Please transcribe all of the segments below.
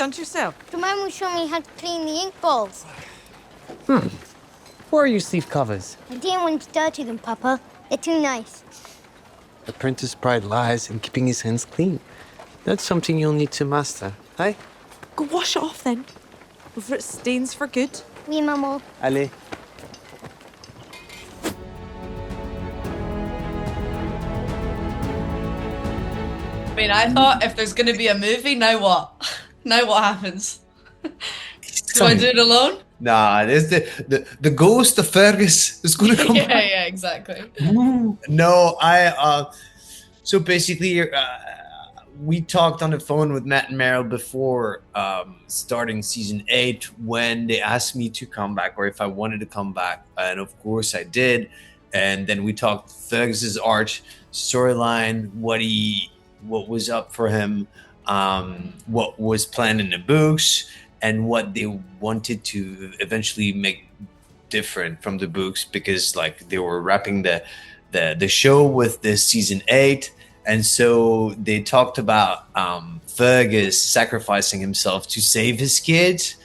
stunt yourself? The man will show me how to clean the ink balls. Where are your sleeve covers? I didn't want to dirty them, Papa. They're too nice. Apprentice pride lies in keeping his hands clean. That's something you'll need to master, hey? Go wash it off then, before it stains for good. Oui, Maman. Allez. I mean, I thought if there's going to be a movie, now what? Now what happens? Do I do it alone? Nah, there's the ghost of Fergus is going to come back. Yeah, exactly. No, so basically, we talked on the phone with Matt and Meryl before starting season 8 when they asked me to come back or if I wanted to come back. And of course I did. And then we talked Fergus's arch storyline, what was up for him, what was planned in the books, and what they wanted to eventually make different from the books, because like they were wrapping the show with this season 8. And so they talked about Fergus sacrificing himself to save his kids.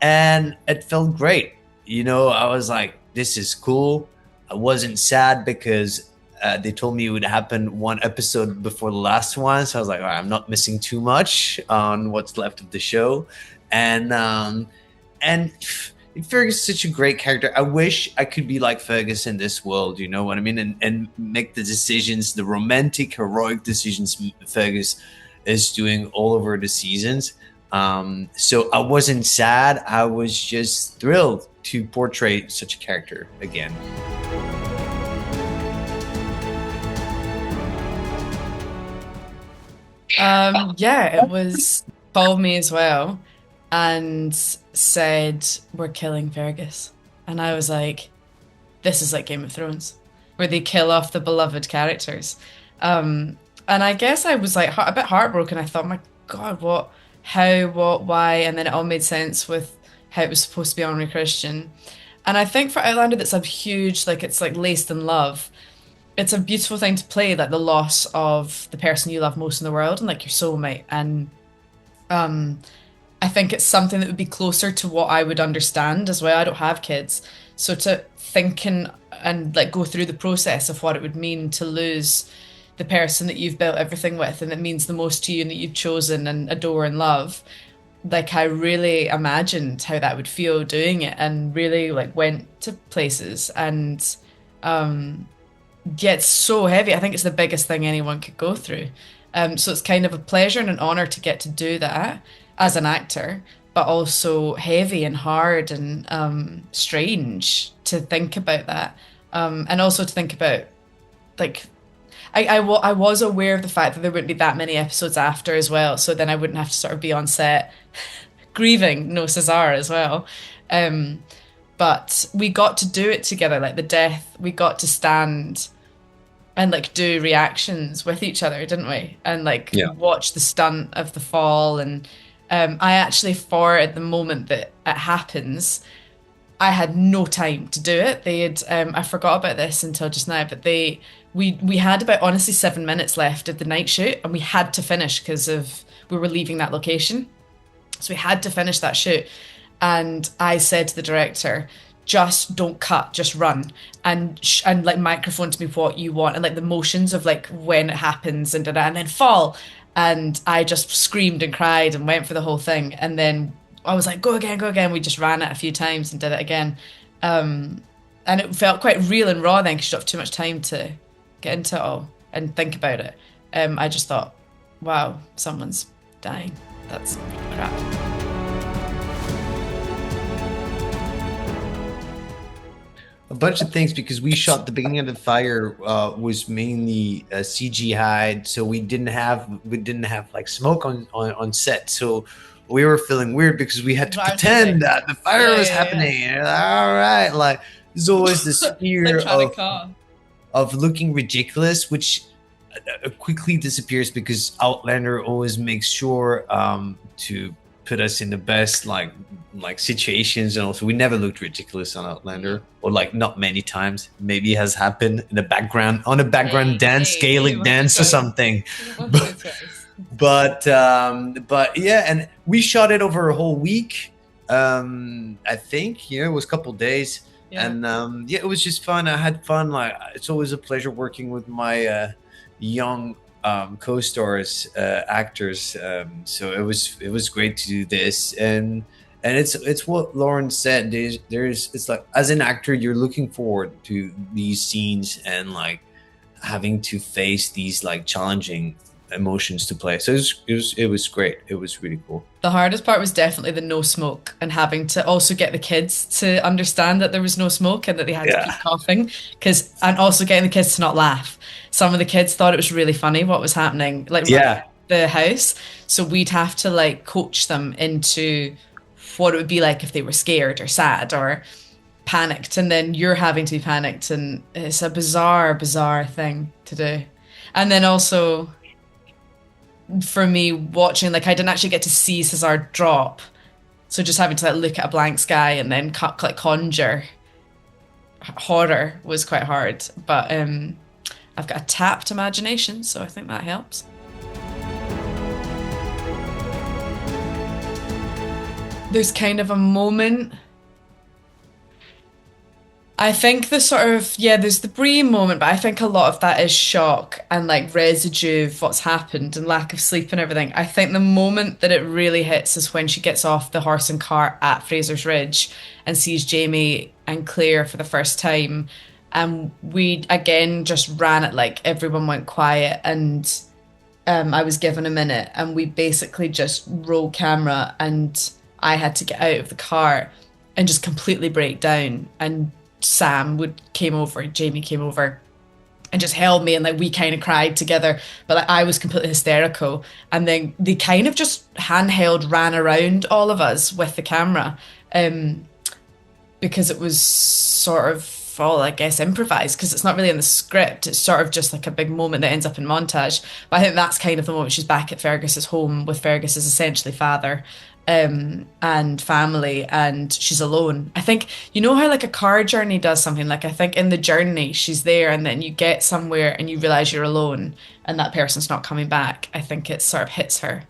And it felt great. You know, I was like, this is cool. I wasn't sad because they told me it would happen one episode before the last one. So I was like, all right, I'm not missing too much on what's left of the show. And Fergus is such a great character. I wish I could be like Fergus in this world, you know what I mean? And make the decisions, the romantic, heroic decisions Fergus is doing all over the seasons. So I wasn't sad. I was just thrilled to portray such a character again. Yeah, it was called me as well and said, we're killing Fergus. And I was like, this is like Game of Thrones, where they kill off the beloved characters. And I guess I was like a bit heartbroken. I thought, my God, what, how, what, why? And then it all made sense with how it was supposed to be Henri Christian. And I think for Outlander, that's a huge, like, it's like laced in love. It's a beautiful thing to play, like the loss of the person you love most in the world and like your soulmate. And I think it's something that would be closer to what I would understand as well. I don't have kids. So to think and like go through the process of what it would mean to lose the person that you've built everything with and that means the most to you and that you've chosen and adore and love, like I really imagined how that would feel doing it and really like went to places and gets so heavy. I think it's the biggest thing anyone could go through. So it's kind of a pleasure and an honor to get to do that as an actor, but also heavy and hard and strange to think about that. And also to think about, like, I was aware of the fact that there wouldn't be that many episodes after as well, so then I wouldn't have to sort of be on set grieving no César as well. But we got to do it together, like the death, we got to stand and like do reactions with each other, didn't we? And like watch the stunt of the fall. And I actually, for at the moment that it happens, I had no time to do it. They had, I forgot about this until just now, but we had about honestly 7 minutes left of the night shoot and we had to finish because we were leaving that location. So we had to finish that shoot. And I said to the director, just don't cut, just run and like microphone to me what you want and like the motions of like when it happens and then fall. And I just screamed and cried and went for the whole thing. And then I was like, go again. We just ran it a few times and did it again. And it felt quite real and raw then because you don't have too much time to get into it all and think about it. I just thought, wow, someone's dying. That's crap. A bunch of things, because we shot the beginning of the fire was mainly CGI, so we didn't have like smoke on set, so we were feeling weird because we had to pretend that the fire was happening. All right, like there's always this fear of looking ridiculous, which quickly disappears because Outlander always makes sure to put us in the best like situations, and also we never looked ridiculous on Outlander, or like not many times. Maybe it has happened in the background on a background dance, Gaelic dance or something. but yeah, and we shot it over a whole week. I think it was a couple days, Yeah. and yeah, it was just fun. I had fun. Like it's always a pleasure working with my young co-stars, actors. So it was great to do this, and it's what Lauren said. There's it's like as an actor, you're looking forward to these scenes and like having to face these like challenging emotions to play. So it was great. It was really cool. The hardest part was definitely the no smoke and having to also get the kids to understand that there was no smoke and that they had to keep coughing, and also getting the kids to not laugh. Some of the kids thought it was really funny what was happening, like the house. So we'd have to like coach them into what it would be like if they were scared or sad or panicked, and then you're having to be panicked, and it's a bizarre thing to do. And then also for me watching, like I didn't actually get to see César drop, so just having to like look at a blank sky and then like conjure horror was quite hard, but I've got a tapped imagination, so I think that helps. There's kind of a moment, I think there's the Brie moment, but I think a lot of that is shock and like residue of what's happened and lack of sleep and everything. I think the moment that it really hits is when she gets off the horse and cart at Fraser's Ridge and sees Jamie and Claire for the first time. And we again just ran it, like everyone went quiet, and I was given a minute, and we basically just roll camera, and I had to get out of the car and just completely break down, and Jamie came over and just held me, and like we kind of cried together, but like I was completely hysterical, and then they kind of just handheld ran around all of us with the camera, because it was sort of all, I guess, improvised, because it's not really in the script. It's sort of just like a big moment that ends up in montage. But I think that's kind of the moment she's back at Fergus's home with Fergus's essentially father and family, and she's alone. I think, you know how like a car journey does something, like I think in the journey she's there and then you get somewhere and you realize you're alone and that person's not coming back. I think it sort of hits her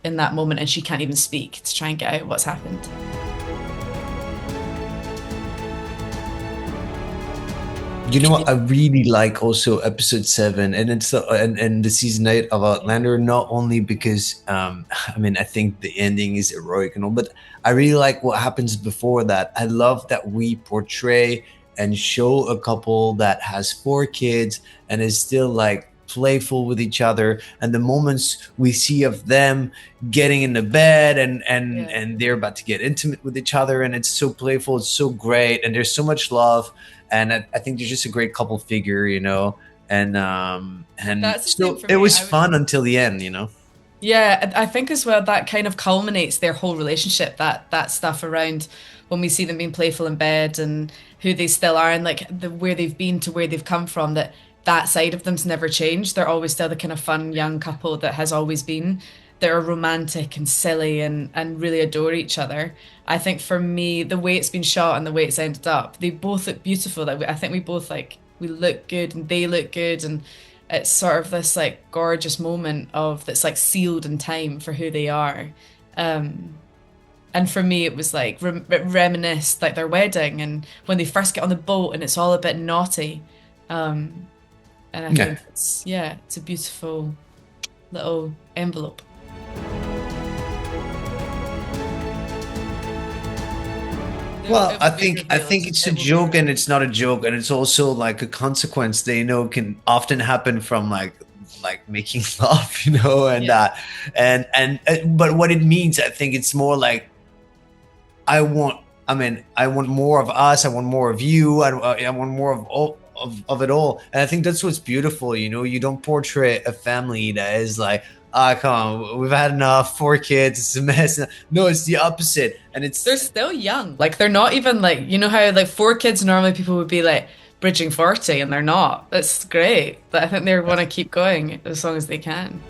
in that moment and she can't even speak to try and get out what's happened. You know what? I really like also episode 7, and it's and the season 8 of Outlander. Not only because I mean, I think the ending is heroic and all, but I really like what happens before that. I love that we portray and show a couple that has 4 kids and is still like playful with each other, and the moments we see of them getting in the bed and they're about to get intimate with each other, and it's so playful, it's so great, and there's so much love. And I think they're just a great couple figure, you know, and so it was fun until the end, you know. Yeah, I think as well that kind of culminates their whole relationship. That stuff around when we see them being playful in bed and who they still are, and like where they've been to where they've come from. That side of them's never changed. They're always still the kind of fun young couple that has always been. They're romantic and silly and really adore each other. I think for me, the way it's been shot and the way it's ended up, they both look beautiful. Like I think we both we look good and they look good, and it's sort of this like gorgeous moment that's like sealed in time for who they are. And for me, it was like reminisced like their wedding and when they first get on the boat and it's all a bit naughty. And I think it's a beautiful little envelope. Well, I think it's a joke and it's not a joke, and it's also like a consequence that, you know, can often happen from like making love, you know, and but what it means, I think it's more like I want more of us, I want more of you, I want more of it all, and I think that's what's beautiful, you know. You don't portray a family that is like, come on, we've had enough, 4 kids, it's a mess. No, it's the opposite, and they're still young. Like they're not even like, you know how like 4 kids normally people would be like bridging 40, and they're not. That's great. But I think they want to keep going as long as they can.